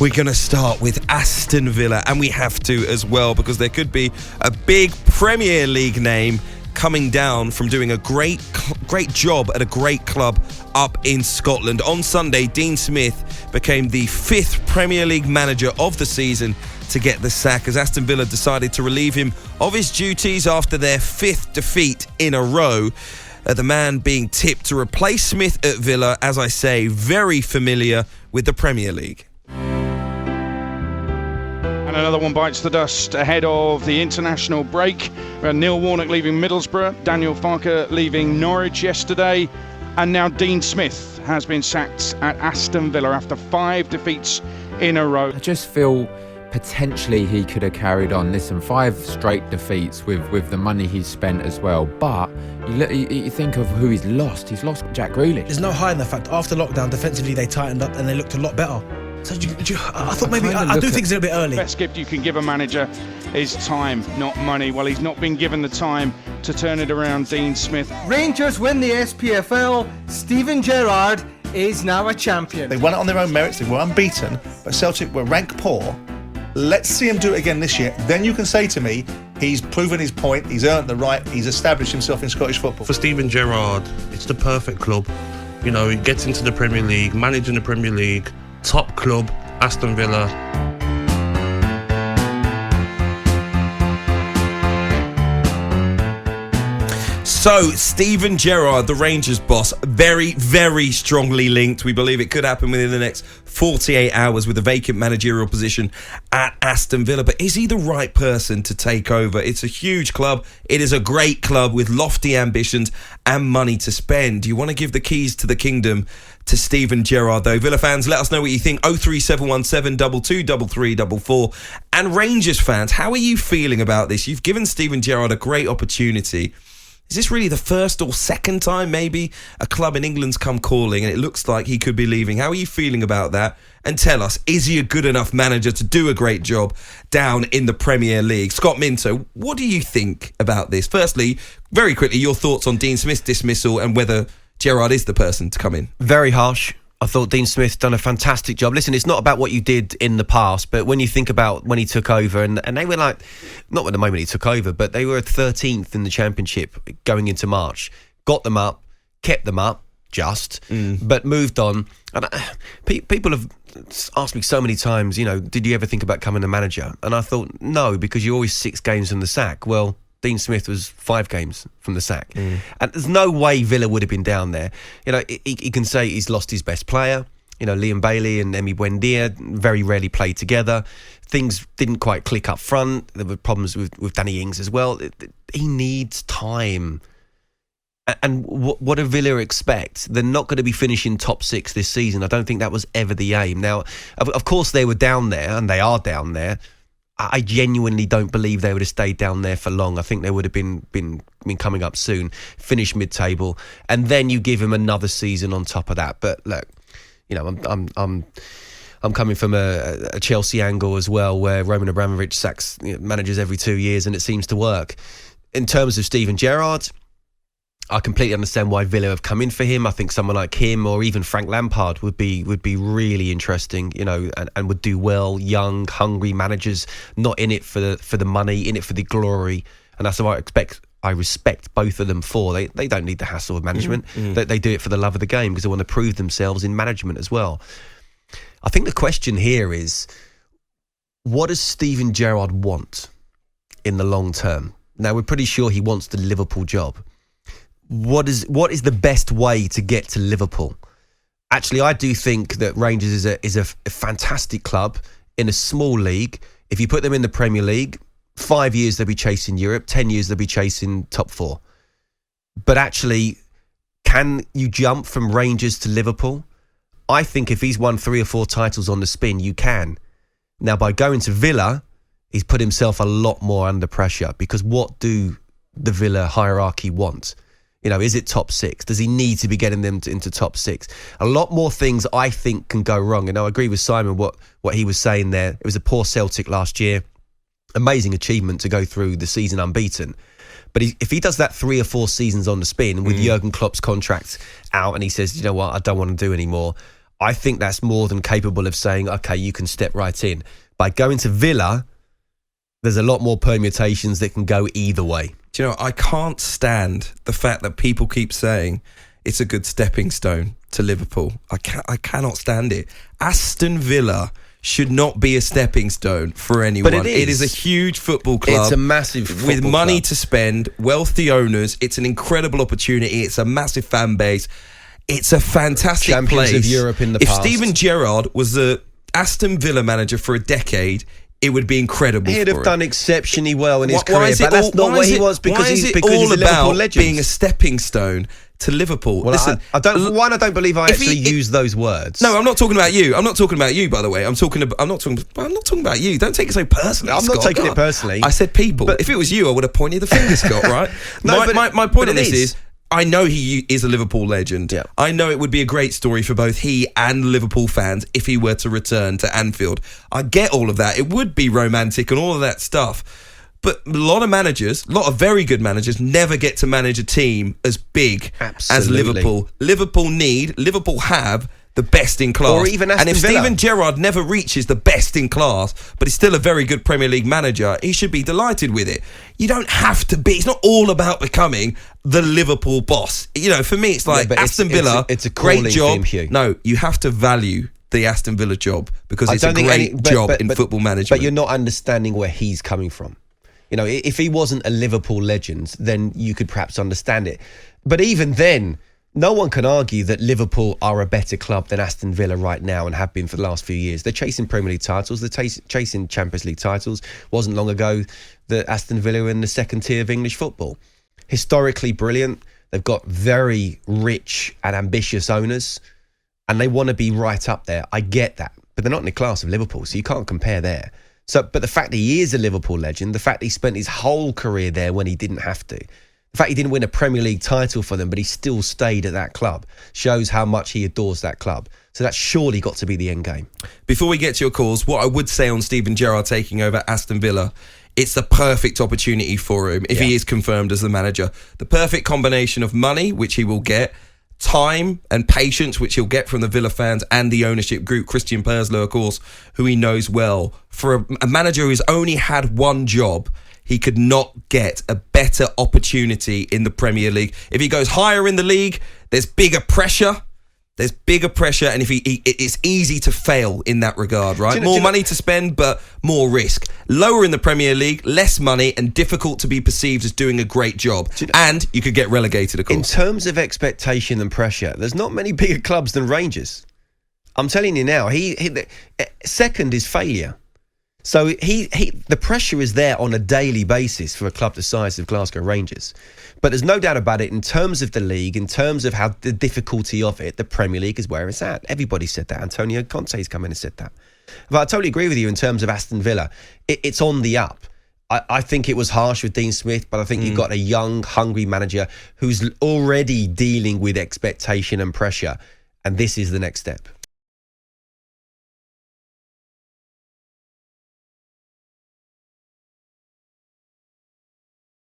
We're going to start with Aston Villa, and we have to as well, because there could be a big Premier League name coming down from doing a great job at a great club up in Scotland. On Sunday, Dean Smith became the 5th Premier League manager of the season to get the sack, as Aston Villa decided to relieve him of his duties after their 5th defeat in a row. The man being tipped to replace Smith at Villa, as I say, very familiar with the Premier League. And another one bites the dust ahead of the international break. We had Neil Warnock leaving Middlesbrough, Daniel Farke leaving Norwich yesterday, and now Dean Smith has been sacked at Aston Villa after 5 defeats in a row. I just feel potentially he could have carried on. Listen, 5 straight defeats with the money he's spent as well. But you think of who he's lost. He's lost Jack Grealish. There's no hiding the fact, after lockdown, defensively they tightened up and they looked a lot better. So I thought maybe, I do think it's a little bit early. The best gift you can give a manager is time, not money. Well, he's not been given the time to turn it around, Dean Smith. Rangers win the SPFL. Steven Gerrard is now a champion. They won it on their own merits. They were unbeaten, but Celtic were rank poor. Let's see him do it again this year. Then you can say to me, he's proven his point, he's earned the right, he's established himself in Scottish football. For Steven Gerrard, it's the perfect club. You know, he gets into the Premier League, managing the Premier League, top club, Aston Villa. So, Steven Gerrard, the Rangers boss, very, very strongly linked. We believe it could happen within the next 48 hours with a vacant managerial position at Aston Villa. But is he the right person to take over? It's a huge club. It is a great club with lofty ambitions and money to spend. You want to give the keys to the kingdom to Steven Gerrard, though. Villa fans, let us know what you think. 03717 223344. And Rangers fans, how are you feeling about this? You've given Steven Gerrard a great opportunity. Is this really the first or second time maybe a club in England's come calling and it looks like he could be leaving? How are you feeling about that? And tell us, is he a good enough manager to do a great job down in the Premier League? Scott Minto, what do you think about this? Firstly, very quickly, your thoughts on Dean Smith's dismissal and whether Gerrard is the person to come in. Very harsh. I thought Dean Smith done a fantastic job. Listen, it's not about what you did in the past, but when you think about when he took over, and they were like, not at the moment he took over, but they were 13th in the Championship going into March. Got them up, kept them up, but moved on. And people have asked me so many times, you know, did you ever think about becoming a manager? And I thought, no, because you're always 6 games from the sack. Well, Dean Smith was 5 games from the sack. And there's no way Villa would have been down there. You know, he can say he's lost his best player. You know, Liam Bailey and Emi Buendia very rarely played together. Things didn't quite click up front. There were problems with Danny Ings as well. He needs time. And what do Villa expect? They're not going to be finishing top 6 this season. I don't think that was ever the aim. Now, of course, they were down there, and they are down there. I genuinely don't believe they would have stayed down there for long. I think they would have been coming up soon, finish mid-table, and then you give him another season on top of that. But look, you know, I'm coming from a Chelsea angle as well, where Roman Abramovich sacks managers every 2 years, and it seems to work. In terms of Steven Gerrard, I completely understand why Villa have come in for him. I think someone like him or even Frank Lampard would be really interesting, you know, and would do well. Young, hungry managers, not in it for the money, in it for the glory, and that's what I respect both of them for. They don't need the hassle of management. They do it for the love of the game because they want to prove themselves in management as well. I think the question here is, what does Steven Gerrard want in the long term? Now, we're pretty sure he wants the Liverpool job. What is the best way to get to Liverpool? Actually, I do think that Rangers is a fantastic club in a small league. If you put them in the Premier League, 5 years they'll be chasing Europe, 10 years they'll be chasing top 4. But actually, can you jump from Rangers to Liverpool? I think if he's won 3 or 4 titles on the spin, you can. Now, by going to Villa, he's put himself a lot more under pressure, because what do the Villa hierarchy want? You know, is it top 6? Does he need to be getting them into top 6? A lot more things I think can go wrong. And I agree with Simon what he was saying there. It was a poor Celtic last year. Amazing achievement to go through the season unbeaten. But if he does that 3 or 4 seasons on the spin with Jurgen Klopp's contract out and he says, you know what, I don't want to do anymore, I think that's more than capable of saying, okay, you can step right in. By going to Villa, there's a lot more permutations that can go either way. Do you know, I can't stand the fact that people keep saying it's a good stepping stone to Liverpool. I cannot stand it. Aston Villa should not be a stepping stone for anyone. But it is a huge football club. It's a massive football with money club to spend, wealthy owners. It's an incredible opportunity. It's a massive fan base. It's a fantastic Champions place. of Europe in the if past. Steven Gerrard was the Aston Villa manager for a decade, it would be incredible. He'd have done exceptionally well in his Why career, but that's not where he was because he's a Liverpool legend. Being a stepping stone to Liverpool. Well, listen, I don't believe I actually use those words. No, I'm not talking about you. I'm not talking about you, by the way. I'm not talking about you. Don't take it so personally. I'm Scott. not taking it personally. I said people. But if it was you, I would have pointed the finger, Scott. Right? No, my point on this is, I know he is a Liverpool legend. Yeah. I know it would be a great story for both he and Liverpool fans if he were to return to Anfield. I get all of that. It would be romantic and all of that stuff. But a lot of very good managers never get to manage a team as big as Liverpool. Liverpool have the best in class. Or even Aston and if Villa. Steven Gerrard never reaches the best in class, but he's still a very good Premier League manager, he should be delighted with it. You don't have to be. It's not all about becoming the Liverpool boss. You know, for me, it's like Aston Villa, it's a great job. Theme, Hugh. No, you have to value the Aston Villa job because it's a great job in football management. But you're not understanding where he's coming from. You know, if he wasn't a Liverpool legend, then you could perhaps understand it. But even then, no one can argue that Liverpool are a better club than Aston Villa right now and have been for the last few years. They're chasing Premier League titles. They're chasing Champions League titles. Wasn't long ago that Aston Villa were in the second tier of English football. Historically brilliant. They've got very rich and ambitious owners and they want to be right up there. I get that. But they're not in the class of Liverpool, so you can't compare there. But the fact that he is a Liverpool legend, the fact that he spent his whole career there when he didn't have to, the fact he didn't win a Premier League title for them, but he still stayed at that club, shows how much he adores that club. So that's surely got to be the end game. Before we get to your calls, what I would say on Steven Gerrard taking over Aston Villa, it's the perfect opportunity for him if he is confirmed as the manager. The perfect combination of money, which he will get, time and patience, which he'll get from the Villa fans and the ownership group, Christian Perslow, of course, who he knows well. For a manager who's only had one job, he could not get a better opportunity in the Premier League. If he goes higher in the league, there's bigger pressure. There's bigger pressure, and it's easy to fail in that regard, right? More money to spend, but more risk. Lower in the Premier League, less money, and difficult to be perceived as doing a great job. And you could get relegated, of course. In terms of expectation and pressure, there's not many bigger clubs than Rangers. I'm telling you now, second is failure. So the pressure is there on a daily basis for a club the size of Glasgow Rangers. But there's no doubt about it, in terms of the league, in terms of how the difficulty of it, the Premier League is where it's at. Everybody said that. Antonio Conte's come in and said that. But I totally agree with you in terms of Aston Villa. It's on the up. I think it was harsh with Dean Smith, but I think you've got a young, hungry manager who's already dealing with expectation and pressure. And this is the next step.